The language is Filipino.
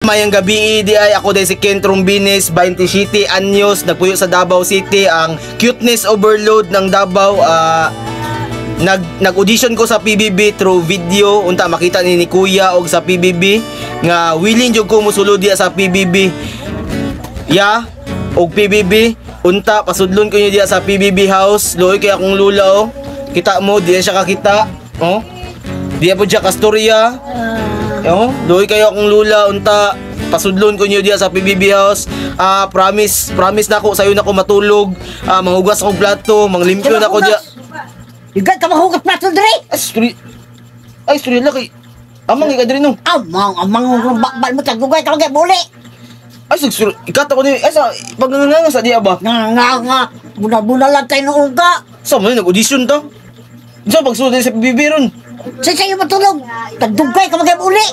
Mayang gabi di ay ako dahil si Ken Trombines, 27 anyos, nagpuyo sa Davao City, ang cuteness overload ng Davao. Nag-audition ko sa PBB through video, unta makita ni Kuya og sa PBB nga willing jud ko mosulod diya sa PBB. Og PBB unta pasudlon ko niyo diya sa PBB house. Luoy kay akong lula Kita mo diya siya kakita. Diya po siya kastorya. Luoy kayo akong lula unta pasudlon ko niyo diya sa PBB house. Promise na ako sayo na ko matulog, manghugas akong plato, manglimpyo na ko diya. Igan ka mahugas plato diri. Ay story laki. Amang ika diri no. Amang bakbal mo tagugay ka lagi buli. Ay siguro ikata ko ni sa pagnganga sa diya ba? Nga. Buna lang kay noong ka. Sa mo nag-audition to? Sa pagsulod sa PBB ron. Sa sayo matulog. Tagdugay ka lagi buli.